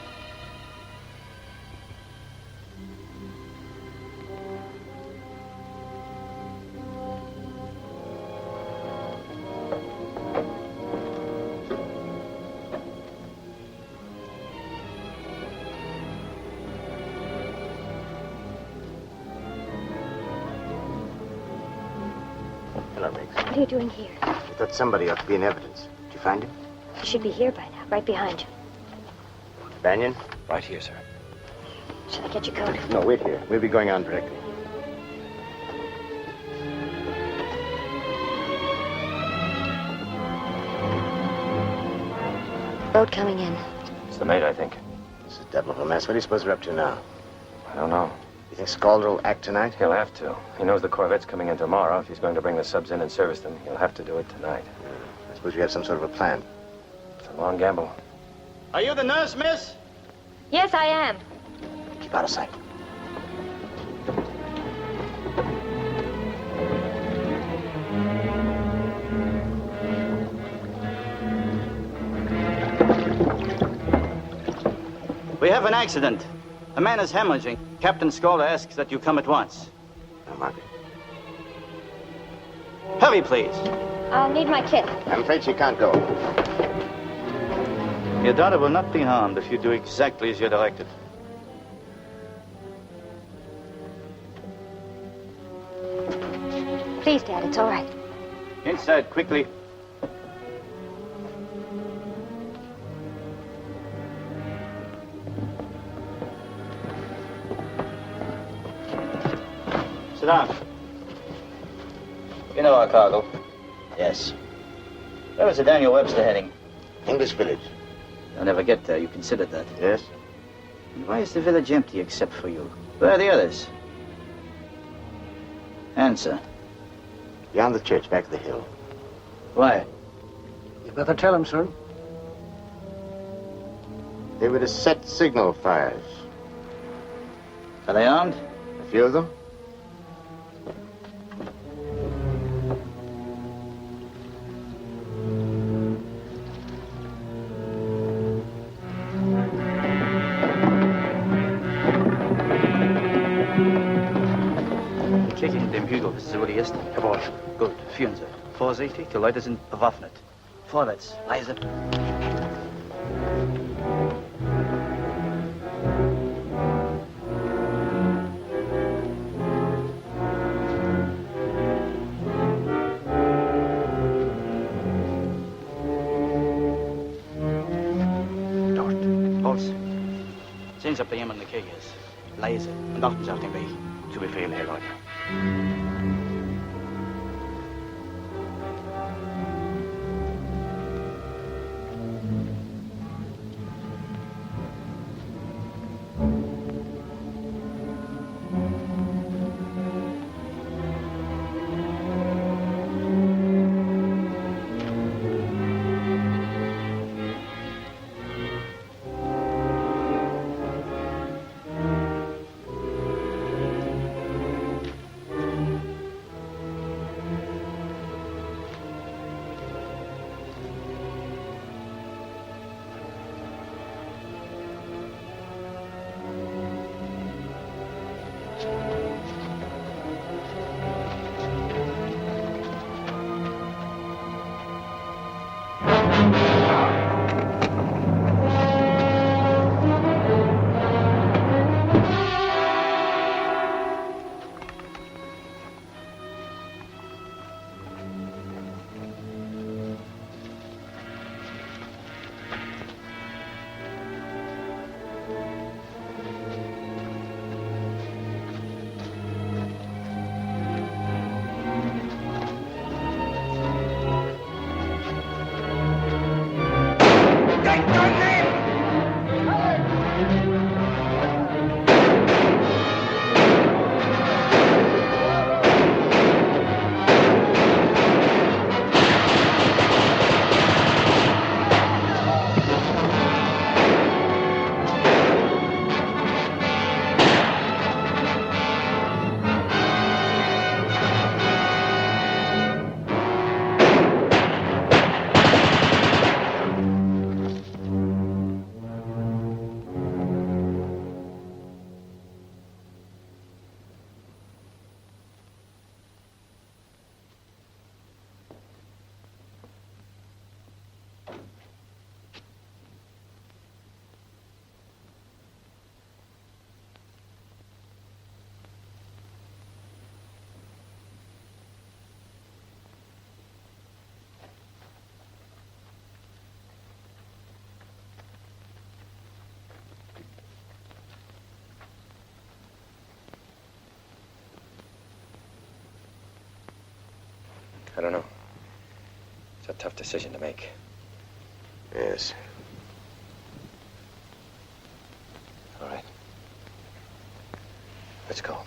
Hello, Riggs. What are you doing here? I thought somebody ought to be in evidence. Did you find him? He should be here by now, right behind you. Banyan? Right here, sir. Shall I get your coat? No, wait here. We'll be going on directly. Boat coming in. It's the mate, I think. It's a devil of a mess. What do you suppose we're up to now? I don't know. You think Scalder will act tonight? He'll have to. He knows the corvette's coming in tomorrow. If he's going to bring the subs in and service them, he'll have to do it tonight. I suppose you have some sort of a plan. It's a long gamble. Are you the nurse, miss? Yes, I am. Keep out of sight. We have an accident. A man is hemorrhaging. Captain Scalder asks that you come at once. Now, Margaret. Hurry, please. I'll need my kit. I'm afraid she can't go. Your daughter will not be harmed if you do exactly as you're directed. Please, Dad, it's all right. Inside, quickly. Sit down. You know our cargo. Yes. Where is the Daniel Webster heading? English village. You'll never get there. You considered that. Yes? And why is the village empty except for you? Where are the others? Answer. Beyond the church, back of the hill. Why? You better tell him, son. They were to set signal fires. Are they armed? A few of them? Check in dem Hügel. Das ist, wo die ist. Jawohl. Gut. Führen Sie. Vorsichtig, die Leute sind bewaffnet. Vorwärts. Leise. Dort. Holz. Sehen Sie, ob da jemand in der Kirche ist. Leise. Und achten Sie auf den Weg. Zu Befehl, Herr Leutnant. I don't know. It's a tough decision to make. Yes. All right. Let's go.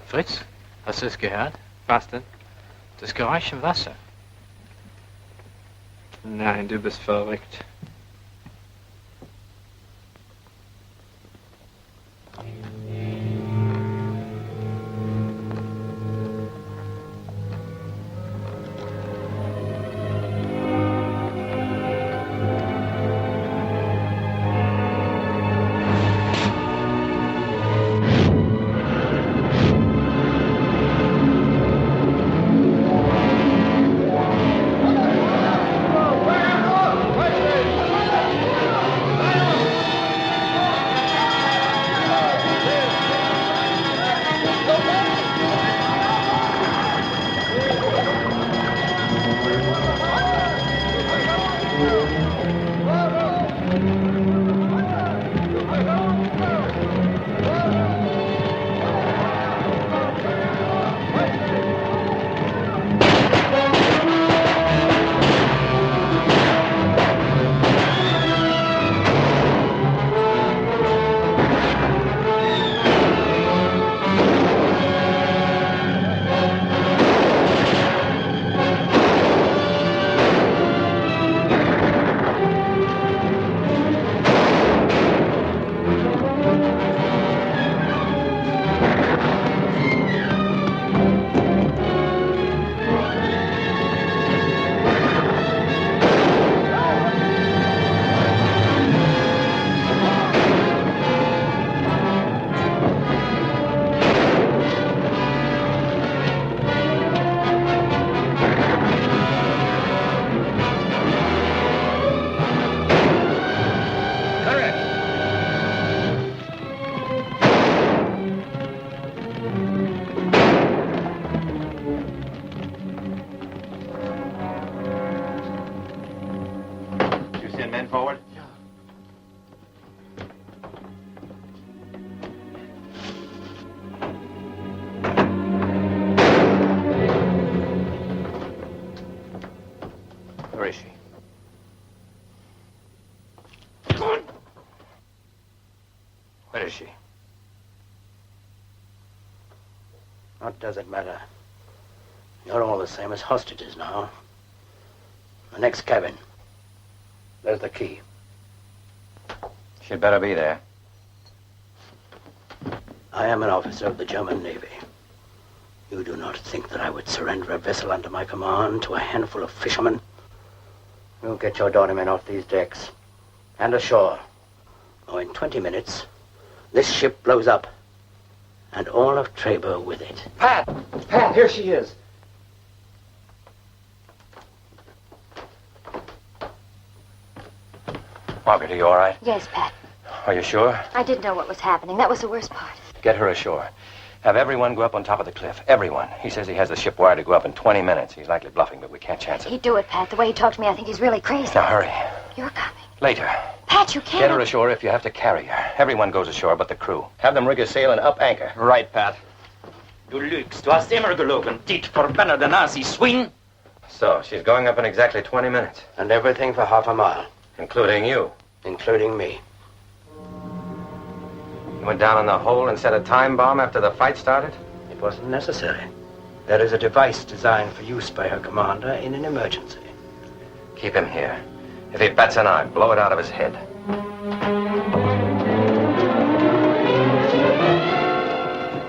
Fritz, hast du es gehört? Was denn? Das Geräusch im Wasser. Nein, du bist verrückt. Where is she? Where is she? What does it matter? You're all the same as hostages now. The next cabin. There's the key. She'd better be there. I am an officer of the German Navy. You do not think that I would surrender a vessel under my command to a handful of fishermen? You'll get your daughter men off these decks and ashore. Or in 20 minutes, this ship blows up. And all of Traber with it. Pat! Pat, here she is. Margaret, are you all right? Yes, Pat. Are you sure? I didn't know what was happening. That was the worst part. Get her ashore. Have everyone go up on top of the cliff. Everyone. He says he has the ship wired to go up in 20 minutes. He's likely bluffing, but we can't chance it. He'd do it, Pat. The way he talked to me, I think he's really crazy. Now, hurry. You're coming. Later. Pat, you can't. Get her ashore if you have to carry her. Everyone goes ashore but the crew. Have them rig a sail and up anchor. Right, Pat. Du lügst. Du hast immer gelogen. Dit verbanner der Nazi-Swin. So, she's going up in exactly 20 minutes. And everything for half a mile. Including you. Including me. You went down in the hole and set a time bomb after the fight started? It wasn't necessary. There is a device designed for use by her commander in an emergency. Keep him here. If he bats an eye, blow it out of his head.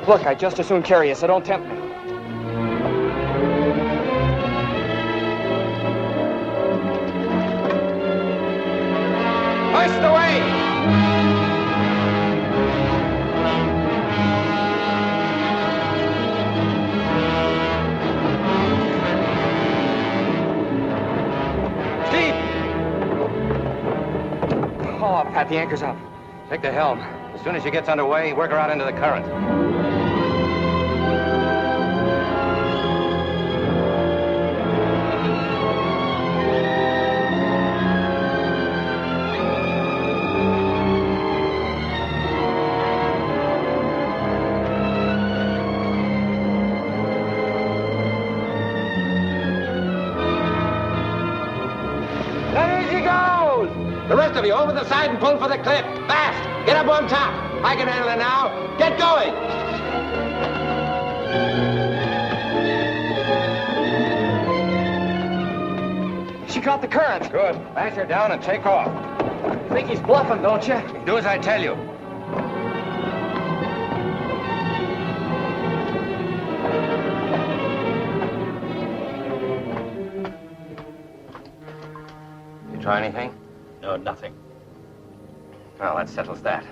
Look, I'd just as soon carry you, so don't tempt me. Hoist away! Steve! Oh, I'll pat the anchors up. Take the helm. As soon as she gets underway, work her out into the current. There she goes! The rest of you, over the side and pull for the cliff. Fast! Get up on top. I can handle it now. Get going! She caught the current. Good. Lash her down and take off. You think he's bluffing, don't you? Do as I tell you. You try anything? No, nothing. Well, that settles that.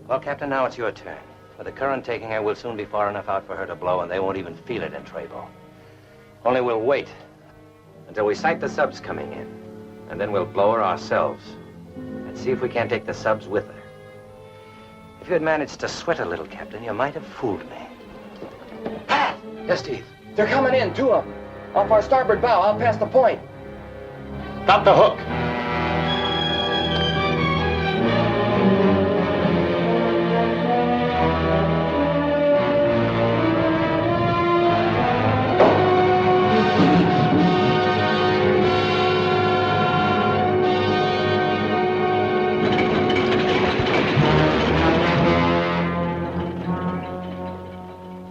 Well, Captain, now it's your turn. With the current taking her, we'll soon be far enough out for her to blow, and they won't even feel it in Trabo. Only we'll wait until we sight the subs coming in, and then we'll blow her ourselves and see if we can't take the subs with her. If you had managed to sweat a little, Captain, you might have fooled me. Pat! Yes, Steve. They're coming in, two of them. Off our starboard bow, out past the point. Drop the hook.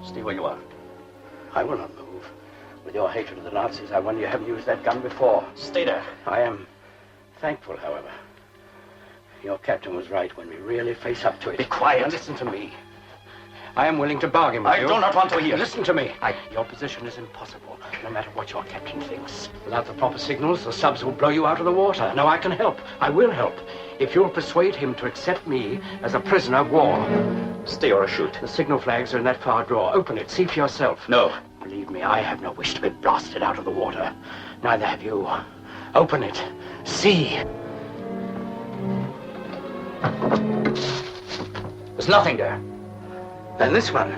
Stay where you are. I will not move. With your hatred of the Nazis, I wonder you haven't used that gun before. Stay there. I am thankful, however. Your captain was right when we really face up to it. Be quiet. Now listen to me. I am willing to bargain with you. I do not want to hear. Listen to me. Your position is impossible, no matter what your captain thinks. Without the proper signals, the subs will blow you out of the water. Now I can help. I will help. If you'll persuade him to accept me as a prisoner of war. Stay or shoot. The signal flags are in that far drawer. Open it. See for yourself. No. Believe me, I have no wish to be blasted out of the water. Neither have you. Open it. See. There's nothing there. Then this one.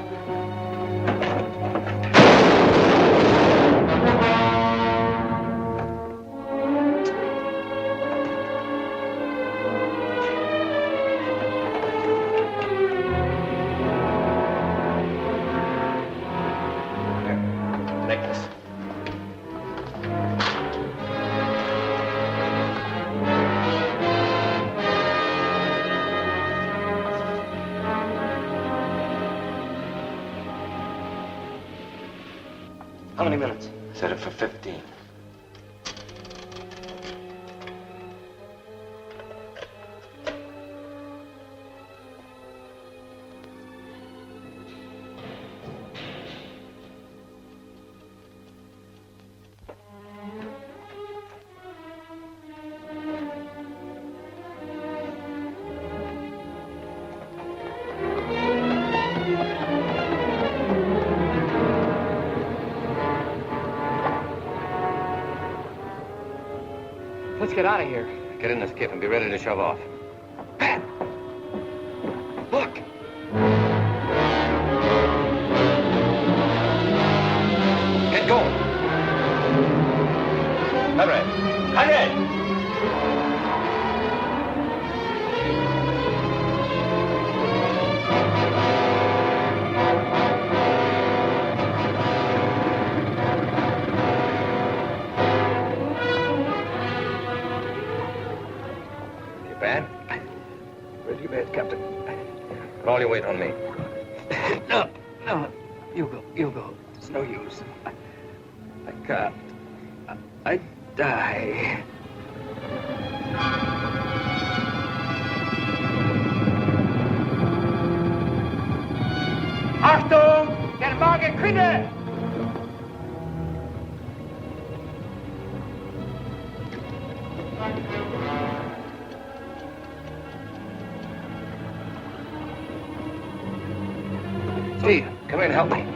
Necklace. How many minutes? Set it for 15. Let's get out of here. Get in the skiff and be ready to shove off. Pat! Look! Get going. Conrad! Conrad! Bad? Really bad, Captain. Put all your weight on me. No. You go. It's no use. I can't. die. Achtung! Der Wagen Kühne! Steve, come in and help me.